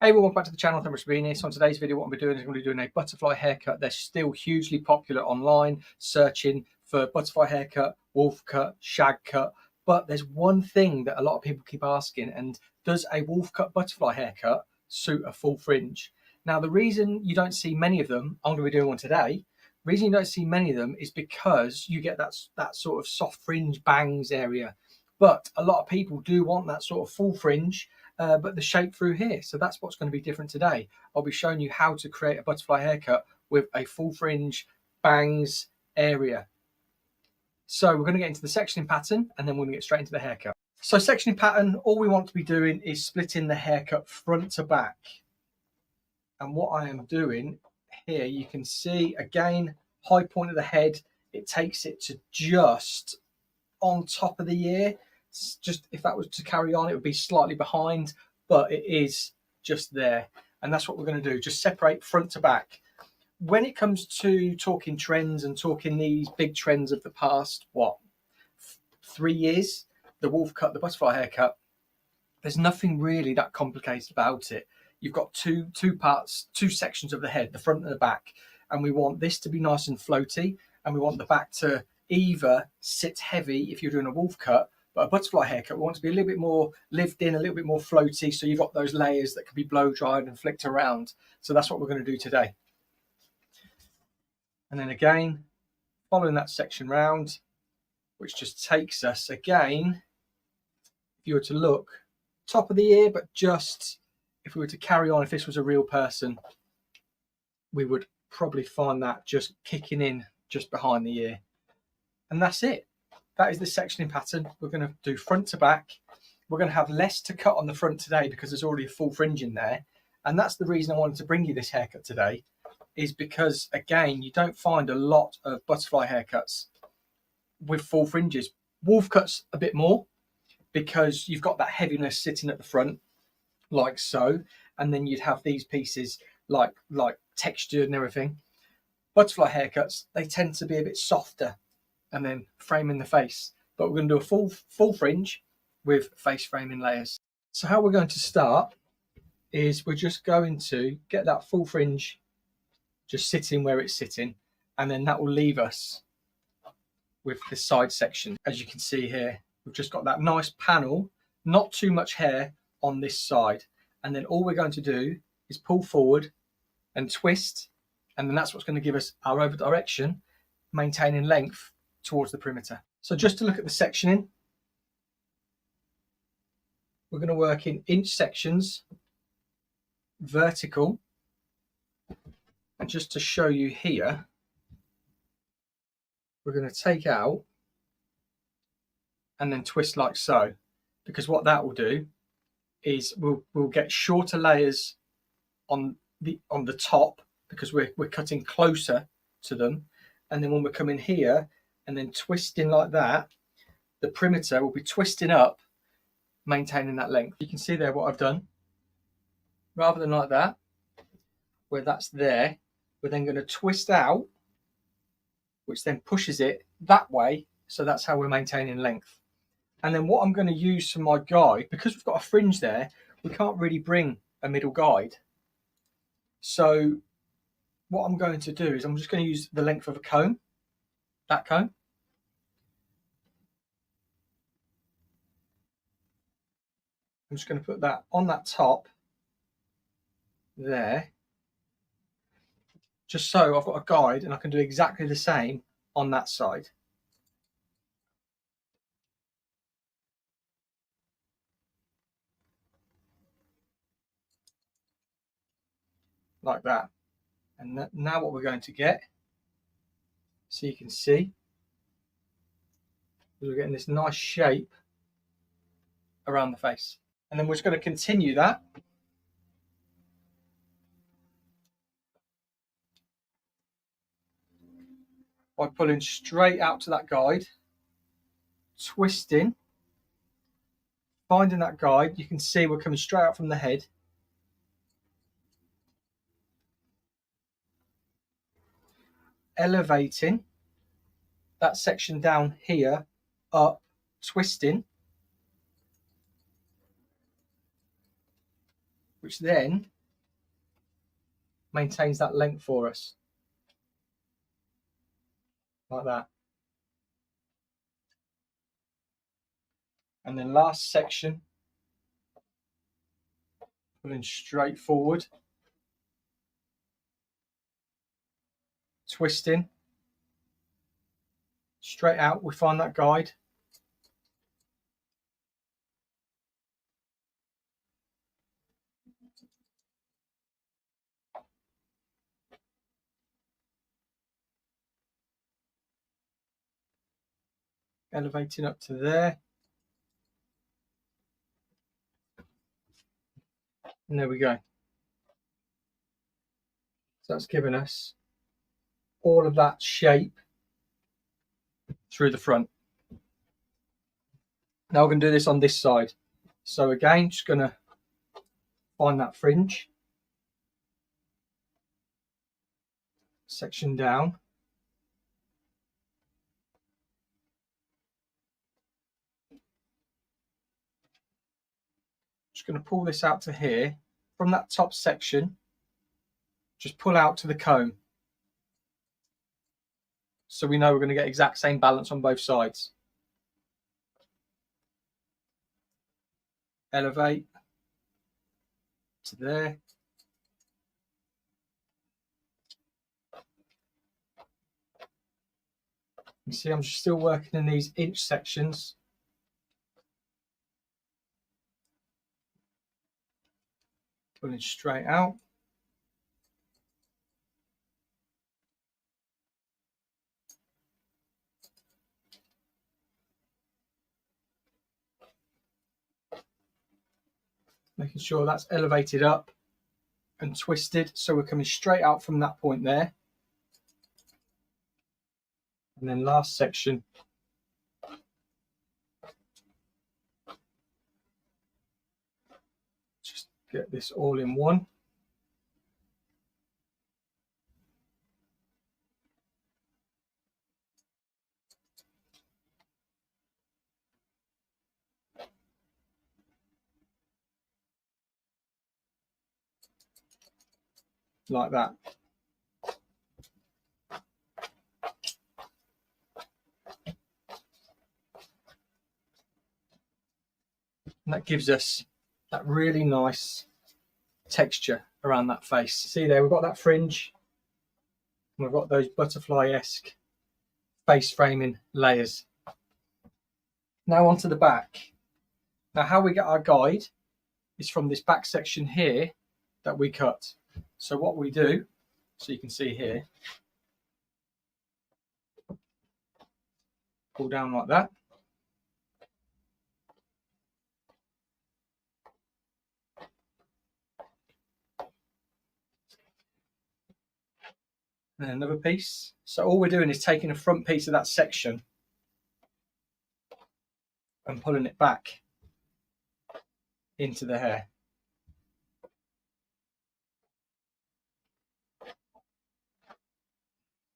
Hey, welcome back to the channel. Thanks for being here. So on today's video, what I'm doing is I'm going to be doing a butterfly haircut. They're still hugely popular online, searching for butterfly haircut, wolf cut, shag cut. But there's one thing that a lot of people keep asking, and does a wolf cut butterfly haircut suit a full fringe? Now, the reason you don't see many of them, I'm going to be doing one today. The reason you don't see many of them is because you get that sort of soft fringe bangs area. But a lot of people do want that sort of full fringe, but the shape through here. So that's what's going to be different today. I'll be showing you how to create a butterfly haircut with a full fringe bangs area. So we're going to get into the sectioning pattern and then we're going to get straight into the haircut. So sectioning pattern, all we want to be doing is splitting the haircut front to back. And what I am doing here, you can see again, high point of the head, it takes it to just on top of the ear. Just if that was to carry on, it would be slightly behind, but it is just there. And that's what we're going to do, just separate front to back. When it comes to talking trends and talking these big trends of the past, 3 years, the wolf cut, the butterfly haircut, there's nothing really that complicated about it. You've got two parts, two sections of the head, the front and the back, and we want this to be nice and floaty, and we want the back to either sit heavy if you're doing a wolf cut, but a butterfly haircut we want to be a little bit more lived in, a little bit more floaty, so you've got those layers that can be blow dried and flicked around. So that's what we're going to do today. And then again, following that section round, which just takes us again, if you were to look, top of the ear, but just if we were to carry on, if this was a real person, we would probably find that just kicking in just behind the ear. And that's it. That is the sectioning pattern. We're going to do front to back. We're going to have less to cut on the front today because there's already a full fringe in there. And that's the reason I wanted to bring you this haircut today, is because, again, you don't find a lot of butterfly haircuts with full fringes. Wolf cuts a bit more because you've got that heaviness sitting at the front, like so. And then you'd have these pieces like textured and everything. Butterfly haircuts, they tend to be a bit softer and then frame in the face, but we're going to do a full fringe with face framing layers. So how we're going to start is we're just going to get that full fringe just sitting where it's sitting, and then that will leave us with the side section. As you can see here, we've just got that nice panel, not too much hair on this side, and then all we're going to do is pull forward and twist, and then that's what's going to give us our over direction, maintaining length towards the perimeter. So just to look at the sectioning, we're going to work in inch sections, vertical, and just to show you here, we're going to take out and then twist like so, because what that will do is we'll get shorter layers on the top because we're cutting closer to them, and then when we're coming here and then twisting like that, the perimeter will be twisting up, maintaining that length. You can see there what I've done. Rather than like that, where that's there, we're then going to twist out, which then pushes it that way. So that's how we're maintaining length. And then what I'm going to use for my guide, because we've got a fringe there, we can't really bring a middle guide. So what I'm going to do is I'm just going to use the length of a comb, that comb. I'm just going to put that on that top there, just so I've got a guide and I can do exactly the same on that side. Like that. And now what we're going to get, so you can see, is we're getting this nice shape around the face. And then we're just going to continue that by pulling straight out to that guide, twisting, finding that guide. You can see we're coming straight out from the head, elevating that section down here, up, twisting, which then maintains that length for us, like that. And then last section, pulling straight forward, twisting, straight out, we find that guide. Elevating up to there. And there we go. So that's given us all of that shape through the front. Now we're going to do this on this side. So again, just going to find that fringe, section down, just going to pull this out to here. From that top section, just pull out to the comb, so we know we're going to get exact same balance on both sides. Elevate to there. You see, I'm still working in these inch sections. Pulling straight out. Making sure that's elevated up and twisted, so we're coming straight out from that point there. And then last section, just get this all in one. Like that. And that gives us that really nice texture around that face. See there, we've got that fringe, and we've got those butterfly-esque face framing layers. Now onto the back. Now how we get our guide is from this back section here that we cut. So what we do, so you can see here, pull down like that. And then another piece. So all we're doing is taking the front piece of that section and pulling it back into the hair.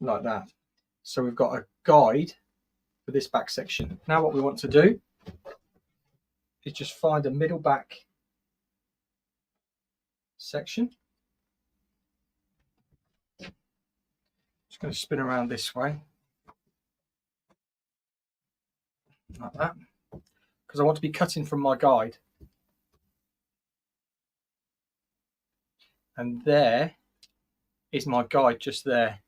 Like that. So we've got a guide for this back section. Now what we want to do is just find a middle back section. Just going to spin around this way, like that, because I want to be cutting from my guide. And there is my guide, just there.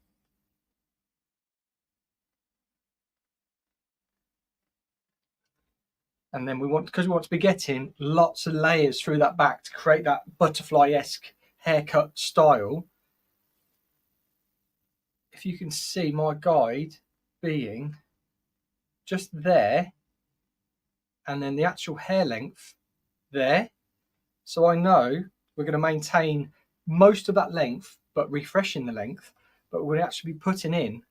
And then we want, because we want to be getting lots of layers through that back to create that butterfly-esque haircut style. If you can see my guide being just there, and then the actual hair length there. So I know we're going to maintain most of that length, but refreshing the length, but we're going to actually be putting in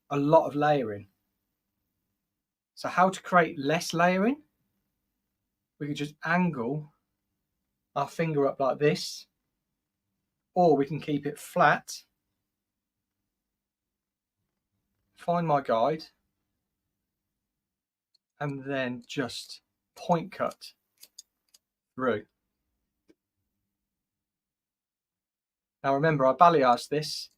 a lot of layering. So how to create less layering? We can just angle our finger up like this, or we can keep it flat, find my guide, and then just point cut through. Now remember, I balayaged this,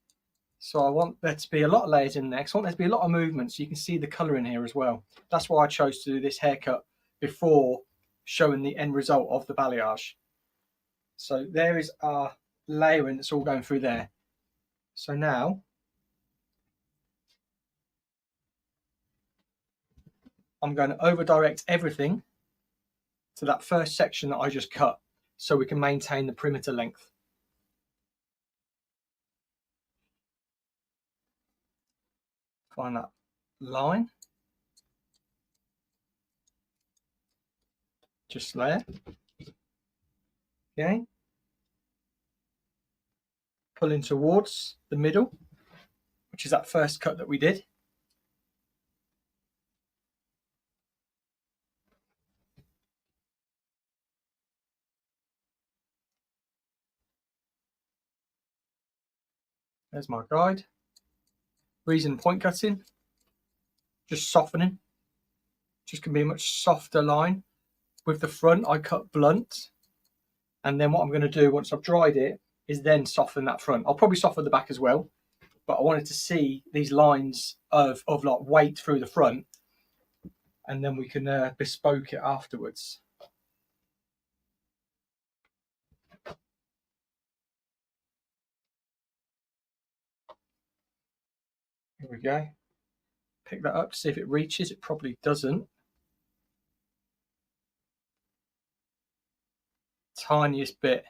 so I want there to be a lot of layers in there. So I want there to be a lot of movement, so you can see the colour in here as well. That's why I chose to do this haircut before showing the end result of the balayage. So there is our layering that's all going through there. So now I'm going to over direct everything to that first section that I just cut, so we can maintain the perimeter length. Find that line, just there. Okay, pulling towards the middle, which is that first cut that we did. There's my guide. Reason point cutting, just softening. Just going to be a much softer line. With the front, I cut blunt. And then what I'm going to do once I've dried it is then soften that front. I'll probably soften the back as well. But I wanted to see these lines of like weight through the front. And then we can bespoke it afterwards. Here we go. Pick that up to see if it reaches. It probably doesn't. Tiniest bit.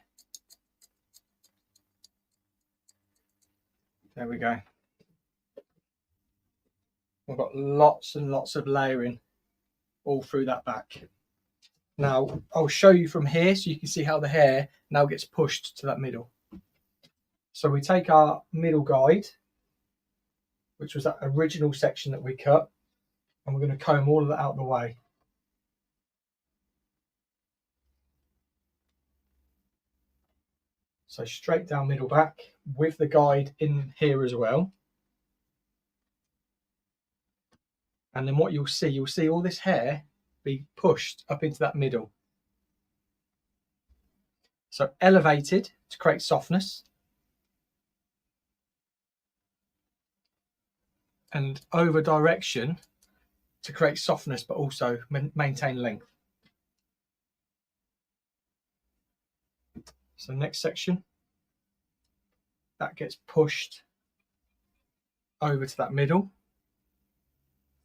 There we go. We've got lots and lots of layering all through that back. Now I'll show you from here so you can see how the hair now gets pushed to that middle. So we take our middle guide, which was that original section that we cut, and we're going to comb all of that out of the way. So straight down middle back with the guide in here as well. And then what you'll see all this hair be pushed up into that middle. So elevated to create softness. And over direction to create softness, but also maintain length. So next section, that gets pushed over to that middle.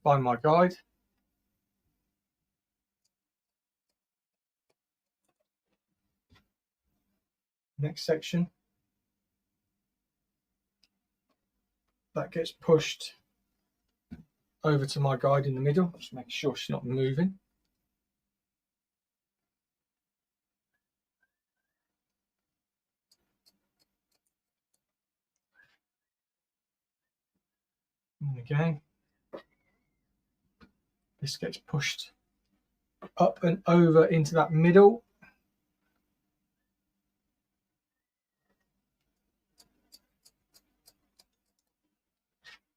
Find my guide. Next section, that gets pushed over to my guide in the middle. Just make sure she's not moving. And again, this gets pushed up and over into that middle.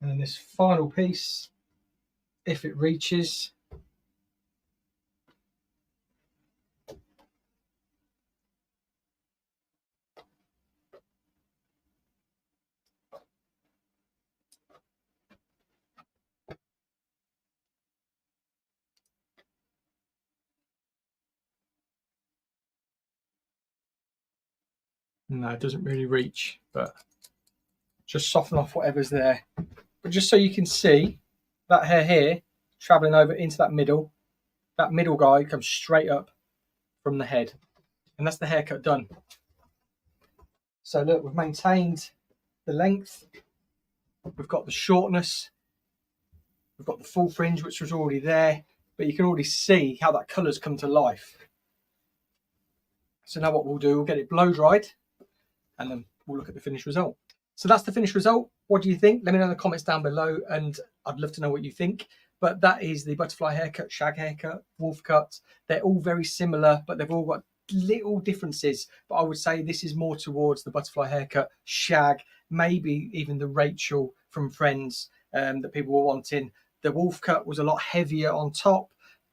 And then this final piece, if it reaches, no, it doesn't really reach, but just soften off whatever's there. But just so you can see that hair here traveling over into that middle guide comes straight up from the head, and that's the haircut done. So look, we've maintained the length, we've got the shortness, we've got the full fringe which was already there, but you can already see how that colour's come to life. So now what we'll do, we'll get it blow dried and then we'll look at the finished result. So that's the finished result. What do you think? Let me know in the comments down below, and I'd love to know what you think. But that is the butterfly haircut, shag haircut, wolf cut. They're all very similar, but they've all got little differences. But I would say this is more towards the butterfly haircut, shag, maybe even the Rachel from Friends that people were wanting. The wolf cut was a lot heavier on top,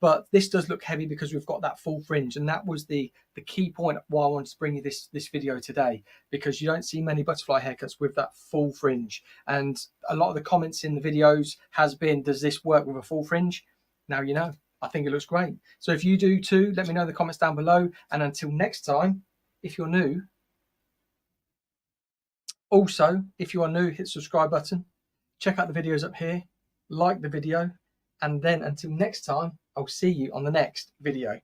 but this does look heavy because we've got that full fringe, and that was the key point why I wanted to bring you this video today, because you don't see many butterfly haircuts with that full fringe. And a lot of the comments in the videos has been, does this work with a full fringe? Now you know. I think it looks great. So if you do too, let me know in the comments down below. And until next time, if you're new, also, if you are new, hit the subscribe button, check out the videos up here, like the video, and then until next time, I'll see you on the next video.